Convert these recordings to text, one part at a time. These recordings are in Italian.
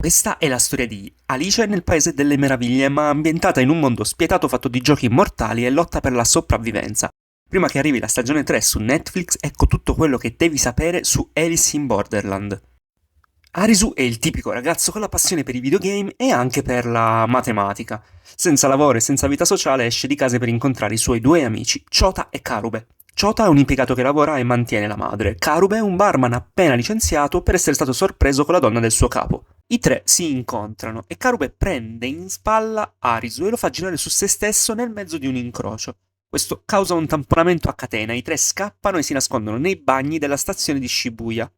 Questa è la storia di Alice nel Paese delle Meraviglie, ma ambientata in un mondo spietato fatto di giochi immortali e lotta per la sopravvivenza. Prima che arrivi la stagione 3 su Netflix, ecco tutto quello che devi sapere su Alice in Borderland. Arisu è il tipico ragazzo con la passione per i videogame e anche per la matematica. Senza lavoro e senza vita sociale esce di casa per incontrare i suoi due amici, Chota e Karube. Chota è un impiegato che lavora e mantiene la madre. Karube è un barman appena licenziato per essere stato sorpreso con la donna del suo capo. I tre si incontrano e Karube prende in spalla Arisu e lo fa girare su se stesso nel mezzo di un incrocio. Questo causa un tamponamento a catena, i tre scappano e si nascondono nei bagni della stazione di Shibuya.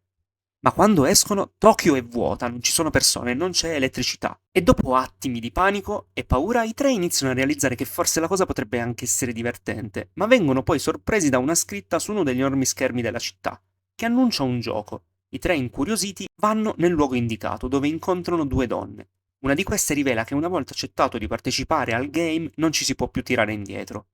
Ma quando escono, Tokyo è vuota, non ci sono persone, non c'è elettricità. E dopo attimi di panico e paura, i tre iniziano a realizzare che forse la cosa potrebbe anche essere divertente, ma vengono poi sorpresi da una scritta su uno degli enormi schermi della città, che annuncia un gioco. I tre incuriositi vanno nel luogo indicato, dove incontrano due donne. Una di queste rivela che una volta accettato di partecipare al game non ci si può più tirare indietro.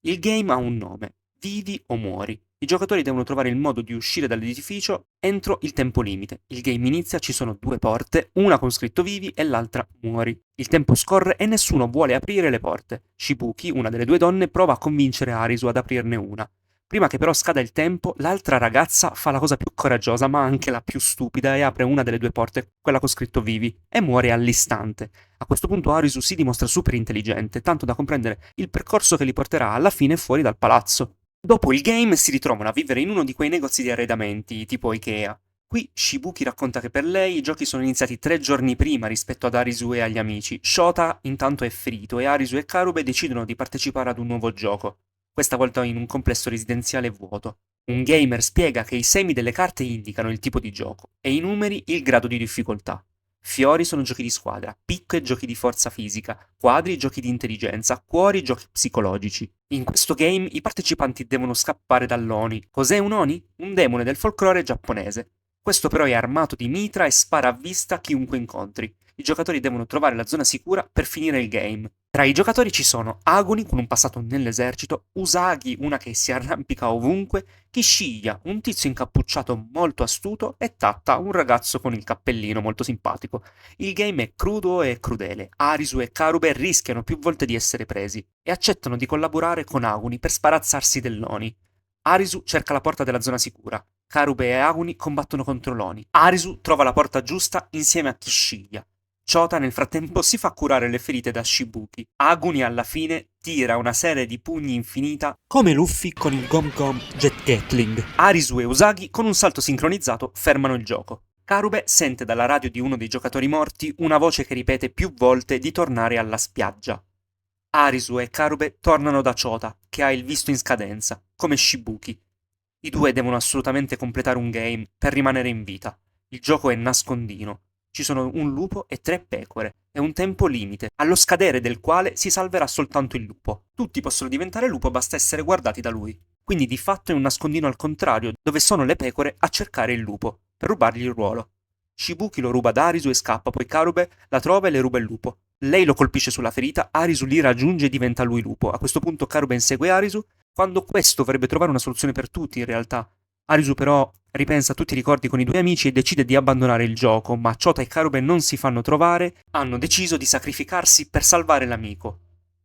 Il game ha un nome, vivi o muori. I giocatori devono trovare il modo di uscire dall'edificio entro il tempo limite. Il game inizia, ci sono due porte, una con scritto vivi e l'altra muori. Il tempo scorre e nessuno vuole aprire le porte. Shibuki, una delle due donne, prova a convincere Arisu ad aprirne una. Prima che però scada il tempo, l'altra ragazza fa la cosa più coraggiosa ma anche la più stupida e apre una delle due porte, quella con scritto vivi, e muore all'istante. A questo punto Arisu si dimostra super intelligente, tanto da comprendere il percorso che li porterà alla fine fuori dal palazzo. Dopo il game si ritrovano a vivere in uno di quei negozi di arredamenti, tipo Ikea. Qui Shibuki racconta che per lei i giochi sono iniziati 3 giorni prima rispetto ad Arisu e agli amici. Shota intanto è ferito e Arisu e Karube decidono di partecipare ad un nuovo gioco, questa volta in un complesso residenziale vuoto. Un gamer spiega che i semi delle carte indicano il tipo di gioco e i numeri il grado di difficoltà. Fiori sono giochi di squadra, picche giochi di forza fisica, quadri giochi di intelligenza, cuori giochi psicologici. In questo game i partecipanti devono scappare dall'Oni. Cos'è un Oni? Un demone del folklore giapponese. Questo però è armato di mitra e spara a vista chiunque incontri. I giocatori devono trovare la zona sicura per finire il game. Tra i giocatori ci sono Aguni con un passato nell'esercito, Usagi, una che si arrampica ovunque, Kishiya, un tizio incappucciato molto astuto, e Tatta, un ragazzo con il cappellino molto simpatico. Il game è crudo e crudele. Arisu e Karube rischiano più volte di essere presi e accettano di collaborare con Aguni per sparazzarsi dell'Oni. Arisu cerca la porta della zona sicura. Karube e Aguni combattono contro l'Oni. Arisu trova la porta giusta insieme a Kishiya. Chota nel frattempo si fa curare le ferite da Shibuki. Aguni alla fine tira una serie di pugni infinita come Luffy con il Gom Gom Jet Gatling. Arisu e Usagi con un salto sincronizzato fermano il gioco. Karube sente dalla radio di uno dei giocatori morti una voce che ripete più volte di tornare alla spiaggia. Arisu e Karube tornano da Chota, che ha il visto in scadenza, come Shibuki. I due devono assolutamente completare un game per rimanere in vita. Il gioco è nascondino. Ci sono un lupo e 3 pecore, e un tempo limite, allo scadere del quale si salverà soltanto il lupo. Tutti possono diventare lupo, basta essere guardati da lui. Quindi di fatto è un nascondino al contrario, dove sono le pecore a cercare il lupo, per rubargli il ruolo. Shibuki lo ruba da Arisu e scappa, poi Karube la trova e le ruba il lupo. Lei lo colpisce sulla ferita, Arisu li raggiunge e diventa lui lupo. A questo punto Karube insegue Arisu, quando questo vorrebbe trovare una soluzione per tutti in realtà. Arisu però ripensa a tutti i ricordi con i due amici e decide di abbandonare il gioco, ma Chota e Karube non si fanno trovare, hanno deciso di sacrificarsi per salvare l'amico.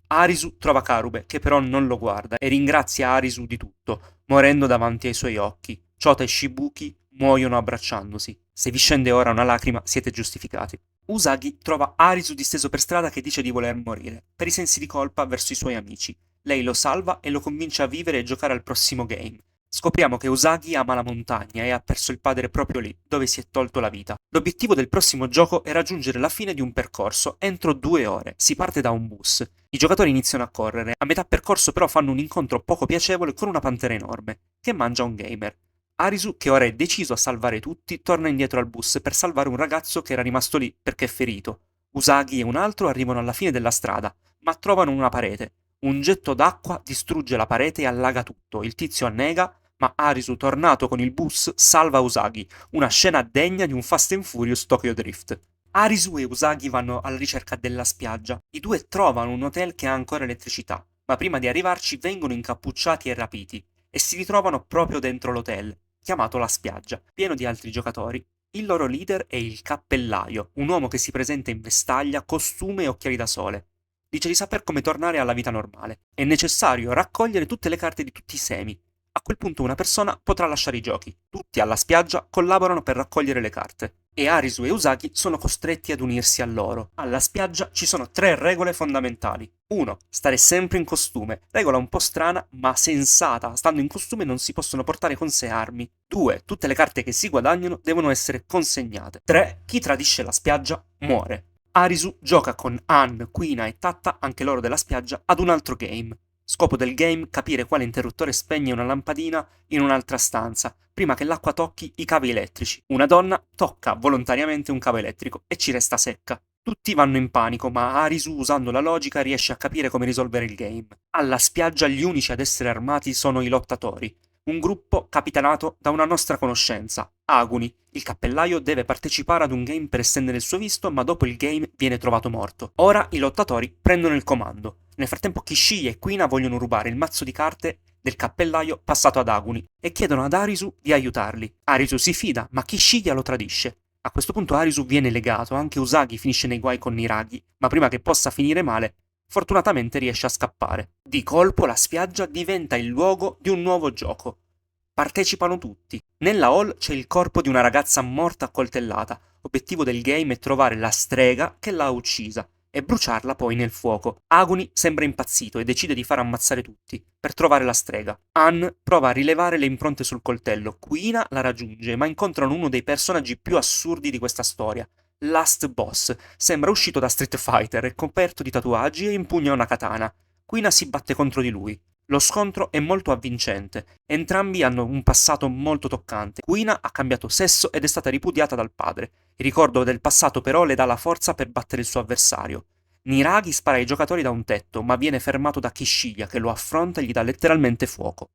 Arisu trova Karube, che però non lo guarda, e ringrazia Arisu di tutto, morendo davanti ai suoi occhi. Chota e Shibuki muoiono abbracciandosi. Se vi scende ora una lacrima, siete giustificati. Usagi trova Arisu disteso per strada che dice di voler morire, per i sensi di colpa verso i suoi amici. Lei lo salva e lo convince a vivere e giocare al prossimo game. Scopriamo che Usagi ama la montagna e ha perso il padre proprio lì, dove si è tolto la vita. L'obiettivo del prossimo gioco è raggiungere la fine di un percorso entro 2 ore. Si parte da un bus. I giocatori iniziano a correre. A metà percorso però fanno un incontro poco piacevole con una pantera enorme, che mangia un gamer. Arisu, che ora è deciso a salvare tutti, torna indietro al bus per salvare un ragazzo che era rimasto lì perché è ferito. Usagi e un altro arrivano alla fine della strada, ma trovano una parete. Un getto d'acqua distrugge la parete e allaga tutto. Il tizio annega, ma Arisu, tornato con il bus, salva Usagi. Una scena degna di un Fast and Furious Tokyo Drift. Arisu e Usagi vanno alla ricerca della spiaggia. I due trovano un hotel che ha ancora elettricità, ma prima di arrivarci vengono incappucciati e rapiti, e si ritrovano proprio dentro l'hotel, chiamato La Spiaggia, pieno di altri giocatori. Il loro leader è il Cappellaio, un uomo che si presenta in vestaglia, costume e occhiali da sole. Dice di saper come tornare alla vita normale. È necessario raccogliere tutte le carte di tutti i semi. A quel punto una persona potrà lasciare i giochi. Tutti alla spiaggia collaborano per raccogliere le carte. E Arisu e Usagi sono costretti ad unirsi a loro. Alla spiaggia ci sono 3 regole fondamentali. 1. Stare sempre in costume. Regola un po' strana, ma sensata. Stando in costume non si possono portare con sé armi. 2. Tutte le carte che si guadagnano devono essere consegnate. 3. Chi tradisce la spiaggia muore. Arisu gioca con Ann, Quina e Tatta, anche loro della spiaggia, ad un altro game. Scopo del game capire quale interruttore spegne una lampadina in un'altra stanza, prima che l'acqua tocchi i cavi elettrici. Una donna tocca volontariamente un cavo elettrico e ci resta secca. Tutti vanno in panico, ma Arisu, usando la logica, riesce a capire come risolvere il game. Alla spiaggia gli unici ad essere armati sono i lottatori, un gruppo capitanato da una nostra conoscenza, Aguni. Il cappellaio deve partecipare ad un game per estendere il suo visto, ma dopo il game viene trovato morto. Ora i lottatori prendono il comando. Nel frattempo Kishiya e Quina vogliono rubare il mazzo di carte del cappellaio passato ad Aguni e chiedono ad Arisu di aiutarli. Arisu si fida, ma Kishiya lo tradisce. A questo punto Arisu viene legato, anche Usagi finisce nei guai con Niragi, ma prima che possa finire male, fortunatamente riesce a scappare. Di colpo la spiaggia diventa il luogo di un nuovo gioco. Partecipano tutti. Nella hall c'è il corpo di una ragazza morta accoltellata. Obiettivo del game è trovare la strega che l'ha uccisa e bruciarla poi nel fuoco. Aguni sembra impazzito e decide di far ammazzare tutti per trovare la strega. Ann prova a rilevare le impronte sul coltello. Quina la raggiunge, ma incontrano uno dei personaggi più assurdi di questa storia. Last Boss. Sembra uscito da Street Fighter, è coperto di tatuaggi e impugna una katana. Quina si batte contro di lui. Lo scontro è molto avvincente. Entrambi hanno un passato molto toccante. Quina ha cambiato sesso ed è stata ripudiata dal padre. Il ricordo del passato però le dà la forza per battere il suo avversario. Niragi spara ai giocatori da un tetto, ma viene fermato da Kishiya che lo affronta e gli dà letteralmente fuoco.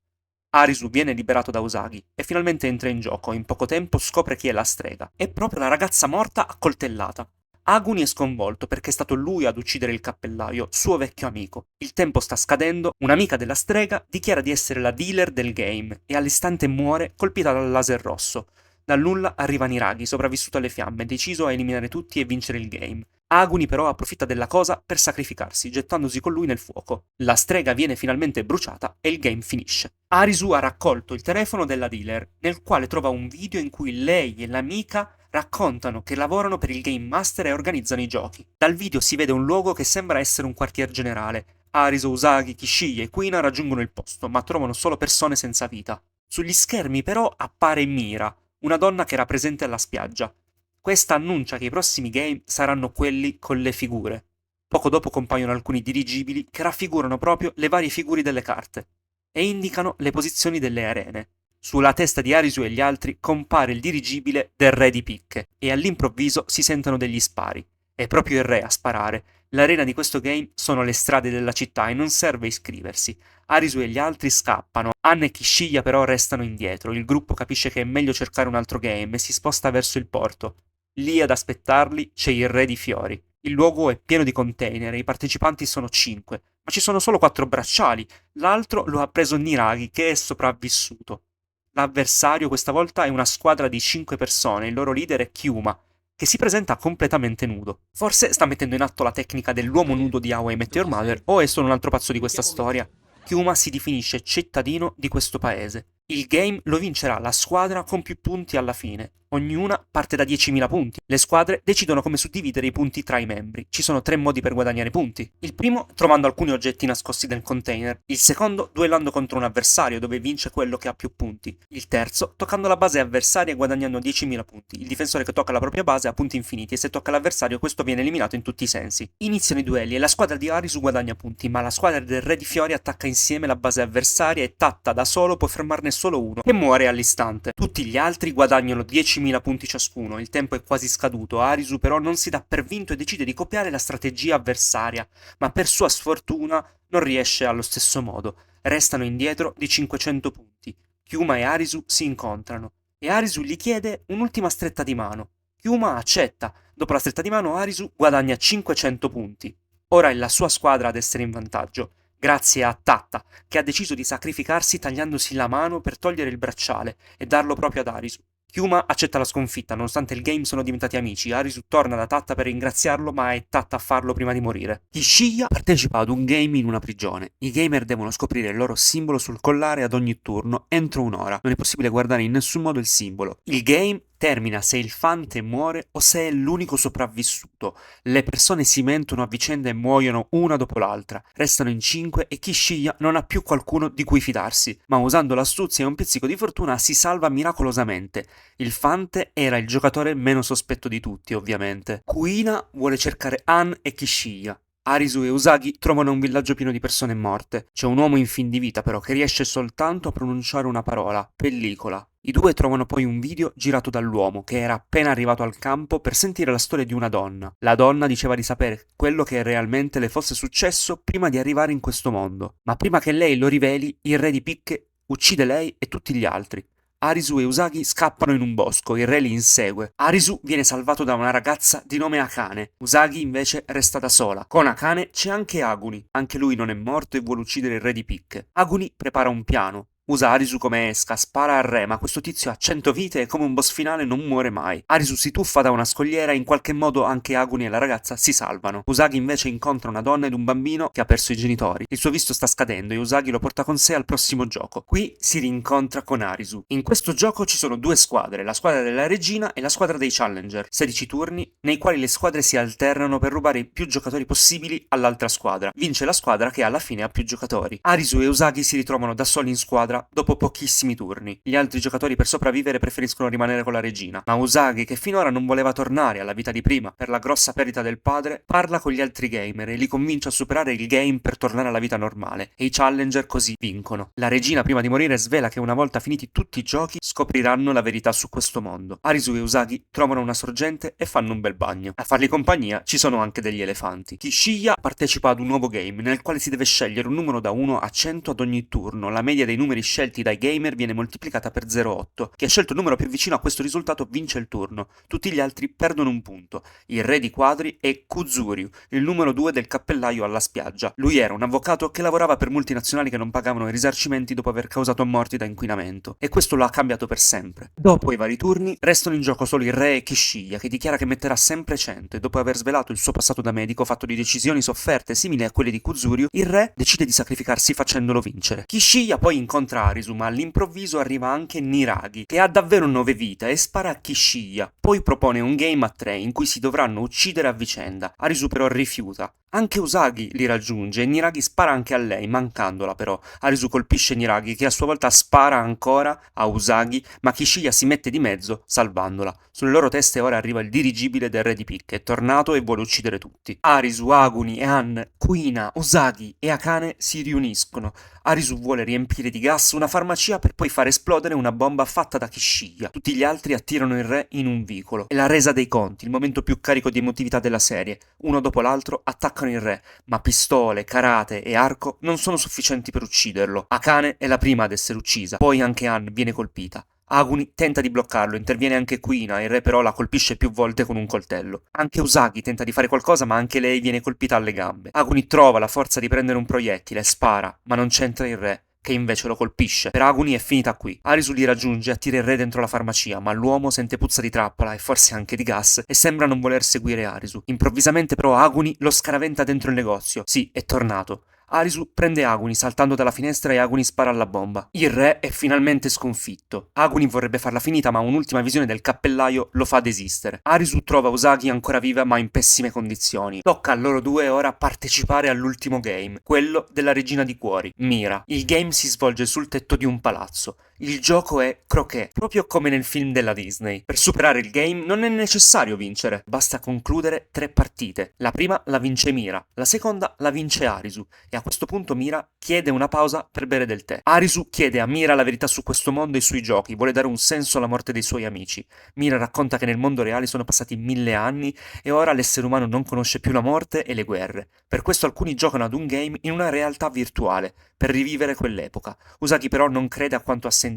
Arisu viene liberato da Usagi e finalmente entra in gioco. In poco tempo scopre chi è la strega. È proprio la ragazza morta accoltellata. Aguni è sconvolto perché è stato lui ad uccidere il cappellaio, suo vecchio amico. Il tempo sta scadendo, un'amica della strega dichiara di essere la dealer del game e all'istante muore colpita dal laser rosso. Dal nulla arriva Niragi, sopravvissuto alle fiamme, deciso a eliminare tutti e vincere il game. Aguni però approfitta della cosa per sacrificarsi, gettandosi con lui nel fuoco. La strega viene finalmente bruciata e il game finisce. Arisu ha raccolto il telefono della dealer, nel quale trova un video in cui lei e l'amica raccontano che lavorano per il Game Master e organizzano i giochi. Dal video si vede un luogo che sembra essere un quartier generale. Arisu, Usagi, Kishiya e Quina raggiungono il posto, ma trovano solo persone senza vita. Sugli schermi però appare Mira, una donna che era presente alla spiaggia. Questa annuncia che i prossimi game saranno quelli con le figure. Poco dopo compaiono alcuni dirigibili che raffigurano proprio le varie figure delle carte e indicano le posizioni delle arene. Sulla testa di Arisu e gli altri compare il dirigibile del re di picche e all'improvviso si sentono degli spari. È proprio il re a sparare. L'arena di questo game sono le strade della città e non serve iscriversi. Arisu e gli altri scappano. Anne e Kishiya però restano indietro. Il gruppo capisce che è meglio cercare un altro game e si sposta verso il porto. Lì ad aspettarli c'è il re di fiori. Il luogo è pieno di container e i partecipanti sono 5, ma ci sono solo 4 bracciali. L'altro lo ha preso Niragi, che è sopravvissuto. L'avversario questa volta è una squadra di 5 persone, il loro leader è Kyuma, che si presenta completamente nudo. Forse sta mettendo in atto la tecnica dell'uomo nudo di How I Met Your Mother, o è solo un altro pazzo di questa storia. Kyuma si definisce cittadino di questo paese. Il game lo vincerà la squadra con più punti alla fine. Ognuna parte da 10.000 punti. Le squadre decidono come suddividere i punti tra i membri. Ci sono 3 modi per guadagnare punti. Il primo, trovando alcuni oggetti nascosti nel container. Il secondo, duellando contro un avversario, dove vince quello che ha più punti. Il terzo, toccando la base avversaria e guadagnando 10.000 punti. Il difensore che tocca la propria base ha punti infiniti e se tocca l'avversario questo viene eliminato in tutti i sensi. Iniziano i duelli e la squadra di Arisu guadagna punti, ma la squadra del Re di Fiori attacca insieme la base avversaria e Tatta da solo può fermarne solo uno, che muore all'istante. Tutti gli altri guadagnano 10.000 punti ciascuno, il tempo è quasi scaduto. Arisu però non si dà per vinto e decide di copiare la strategia avversaria, ma per sua sfortuna non riesce allo stesso modo. Restano indietro di 500 punti. Kyuma e Arisu si incontrano e Arisu gli chiede un'ultima stretta di mano. Kyuma accetta. Dopo la stretta di mano Arisu guadagna 500 punti. Ora è la sua squadra ad essere in vantaggio, grazie a Tatta, che ha deciso di sacrificarsi tagliandosi la mano per togliere il bracciale e darlo proprio ad Arisu. Kyuma accetta la sconfitta, nonostante il game sono diventati amici. Arisu torna da Tatta per ringraziarlo, ma è Tatta a farlo prima di morire. Kishiya partecipa ad un game in una prigione. I gamer devono scoprire il loro simbolo sul collare ad ogni turno entro un'ora. Non è possibile guardare in nessun modo il simbolo. Il game termina se il fante muore o se è l'unico sopravvissuto. Le persone si mentono a vicenda e muoiono una dopo l'altra. Restano in 5 e Kishiya non ha più qualcuno di cui fidarsi, ma usando l'astuzia e un pizzico di fortuna si salva miracolosamente. Il fante era il giocatore meno sospetto di tutti, ovviamente. Kuina vuole cercare Han e Kishiya. Arisu e Usagi trovano un villaggio pieno di persone morte. C'è un uomo in fin di vita però che riesce soltanto a pronunciare una parola: pellicola. I due trovano poi un video girato dall'uomo che era appena arrivato al campo per sentire la storia di una donna. La donna diceva di sapere quello che realmente le fosse successo prima di arrivare in questo mondo. Ma prima che lei lo riveli, il re di Picche uccide lei e tutti gli altri. Arisu e Usagi scappano in un bosco, il re li insegue. Arisu viene salvato da una ragazza di nome Akane. Usagi invece resta da sola. Con Akane c'è anche Aguni. Anche lui non è morto e vuole uccidere il re di Picche. Aguni prepara un piano. Usa Arisu come esca, spara al re, ma questo tizio ha 100 vite e come un boss finale non muore mai. Arisu si tuffa da una scogliera e in qualche modo anche Aguni e la ragazza si salvano. Usagi invece incontra una donna ed un bambino che ha perso i genitori. Il suo visto sta scadendo e Usagi lo porta con sé al prossimo gioco. Qui si rincontra con Arisu. In questo gioco ci sono due squadre, la squadra della regina e la squadra dei challenger. 16 turni nei quali le squadre si alternano per rubare i più giocatori possibili all'altra squadra. Vince la squadra che alla fine ha più giocatori. Arisu e Usagi si ritrovano da soli in squadra dopo pochissimi turni. Gli altri giocatori per sopravvivere preferiscono rimanere con la regina, ma Usagi, che finora non voleva tornare alla vita di prima per la grossa perdita del padre, parla con gli altri gamer e li convince a superare il game per tornare alla vita normale, e i challenger così vincono. La regina prima di morire svela che una volta finiti tutti i giochi scopriranno la verità su questo mondo. Arisu e Usagi trovano una sorgente e fanno un bel bagno. A fargli compagnia ci sono anche degli elefanti. Kishiya partecipa ad un nuovo game nel quale si deve scegliere un numero da 1 a 100 ad ogni turno. La media dei numeri scelti dai gamer viene moltiplicata per 0,8. Chi ha scelto il numero più vicino a questo risultato vince il turno. Tutti gli altri perdono un punto. Il re di quadri è Kuzuryu, il numero 2 del cappellaio alla spiaggia. Lui era un avvocato che lavorava per multinazionali che non pagavano i risarcimenti dopo aver causato morti da inquinamento. E questo lo ha cambiato per sempre. Dopo i vari turni, restano in gioco solo il re e Kishiya, che dichiara che metterà sempre 100 e dopo aver svelato il suo passato da medico fatto di decisioni sofferte simili a quelle di Kuzuryu, il re decide di sacrificarsi facendolo vincere. Kishiya poi incontra Arisu, ma all'improvviso arriva anche Niragi, che ha davvero 9 vite e spara a Kishiya. Poi propone un game a 3 in cui si dovranno uccidere a vicenda. Arisu però rifiuta. Anche Usagi li raggiunge e Niragi spara anche a lei, mancandola però. Arisu colpisce Niragi, che a sua volta spara ancora a Usagi, ma Kishiya si mette di mezzo, salvandola. Sulle loro teste ora arriva il dirigibile del re di Picche, è tornato e vuole uccidere tutti. Arisu, Aguni, Han, Kuina, Usagi e Akane si riuniscono. Arisu vuole riempire di gas una farmacia per poi far esplodere una bomba fatta da Kishiya. Tutti gli altri attirano il re in un vicolo. È la resa dei conti, il momento più carico di emotività della serie. Uno dopo l'altro attaccano il re, ma pistole, karate e arco non sono sufficienti per ucciderlo. Akane è la prima ad essere uccisa, poi anche Han viene colpita. Aguni tenta di bloccarlo, interviene anche Kuina, il re però la colpisce più volte con un coltello. Anche Usagi tenta di fare qualcosa, ma anche lei viene colpita alle gambe. Aguni trova la forza di prendere un proiettile, spara, ma non c'entra il re, che invece lo colpisce. Per Aguni è finita qui. Arisu li raggiunge e attira il re dentro la farmacia, ma l'uomo sente puzza di trappola e forse anche di gas e sembra non voler seguire Arisu. Improvvisamente però Aguni lo scaraventa dentro il negozio. Sì, è tornato. Arisu prende Aguni saltando dalla finestra e Aguni spara alla bomba. Il re è finalmente sconfitto. Aguni vorrebbe farla finita, ma un'ultima visione del cappellaio lo fa desistere. Arisu trova Usagi ancora viva ma in pessime condizioni. Tocca a loro due ora partecipare all'ultimo game, quello della regina di cuori, Mira. Il game si svolge sul tetto di un palazzo. Il gioco è croquet, proprio come nel film della Disney. Per superare il game non è necessario vincere, basta concludere 3 partite. La prima la vince Mira, la seconda la vince Arisu, e a questo punto Mira chiede una pausa per bere del tè. Arisu chiede a Mira la verità su questo mondo e sui giochi, vuole dare un senso alla morte dei suoi amici. Mira racconta che nel mondo reale sono passati 1000 anni e ora l'essere umano non conosce più la morte e le guerre. Per questo alcuni giocano ad un game in una realtà virtuale, per rivivere quell'epoca. Usagi però non crede a quanto ha sentito.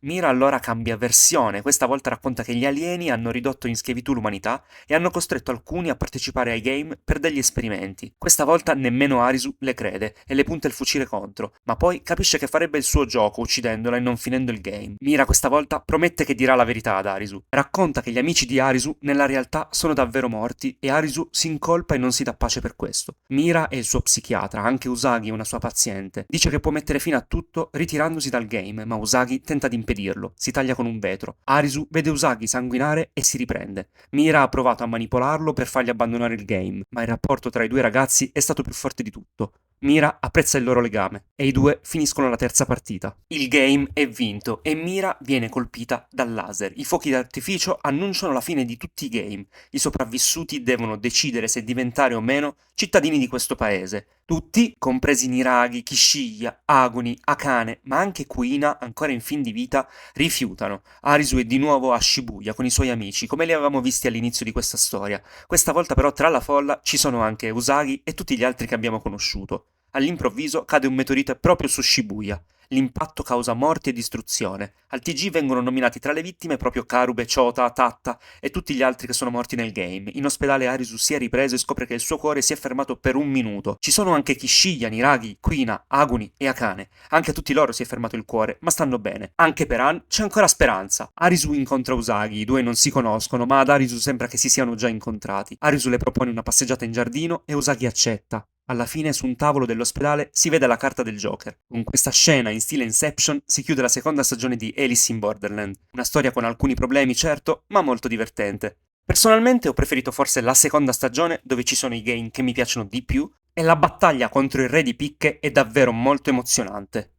Mira allora cambia versione, questa volta racconta che gli alieni hanno ridotto in schiavitù l'umanità e hanno costretto alcuni a partecipare ai game per degli esperimenti. Questa volta nemmeno Arisu le crede e le punta il fucile contro, ma poi capisce che farebbe il suo gioco uccidendola e non finendo il game. Mira questa volta promette che dirà la verità ad Arisu. Racconta che gli amici di Arisu nella realtà sono davvero morti e Arisu si incolpa e non si dà pace per questo. Mira è il suo psichiatra, anche Usagi è una sua paziente. Dice che può mettere fine a tutto ritirandosi dal game, ma Usagi tenta di impedirlo, si taglia con un vetro. Arisu vede Usagi sanguinare e si riprende. Mira ha provato a manipolarlo per fargli abbandonare il game, ma il rapporto tra i due ragazzi è stato più forte di tutto. Mira apprezza il loro legame e i due finiscono la terza partita. Il game è vinto e Mira viene colpita dal laser. I fuochi d'artificio annunciano la fine di tutti i game. I sopravvissuti devono decidere se diventare o meno cittadini di questo paese. Tutti, compresi Niragi, Kishiya, Aguni, Akane, ma anche Kuina, ancora in fin di vita, rifiutano. Arisu è di nuovo a Shibuya con i suoi amici, come li avevamo visti all'inizio di questa storia. Questa volta però tra la folla ci sono anche Usagi e tutti gli altri che abbiamo conosciuto. All'improvviso cade un meteorite proprio su Shibuya. L'impatto causa morti e distruzione. Al TG vengono nominati tra le vittime proprio Karube, Chota, Tatta e tutti gli altri che sono morti nel game. In ospedale Arisu si è ripreso e scopre che il suo cuore si è fermato per un minuto. Ci sono anche Kishiya, Niragi, Kuina, Aguni e Akane. Anche a tutti loro si è fermato il cuore, ma stanno bene. Anche per Han c'è ancora speranza. Arisu incontra Usagi, i due non si conoscono, ma ad Arisu sembra che si siano già incontrati. Arisu le propone una passeggiata in giardino e Usagi accetta. Alla fine, su un tavolo dell'ospedale, si vede la carta del Joker. Con questa scena in stile Inception si chiude la seconda stagione di Alice in Borderland. Una storia con alcuni problemi, certo, ma molto divertente. Personalmente ho preferito forse la seconda stagione, dove ci sono i game che mi piacciono di più, e la battaglia contro il re di picche è davvero molto emozionante.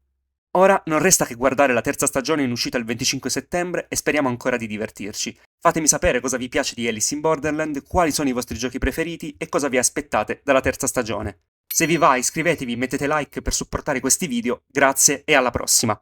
Ora non resta che guardare la terza stagione in uscita il 25 settembre e speriamo ancora di divertirci. Fatemi sapere cosa vi piace di Alice in Borderland, quali sono i vostri giochi preferiti e cosa vi aspettate dalla terza stagione. Se vi va iscrivetevi, mettete like per supportare questi video, grazie e alla prossima!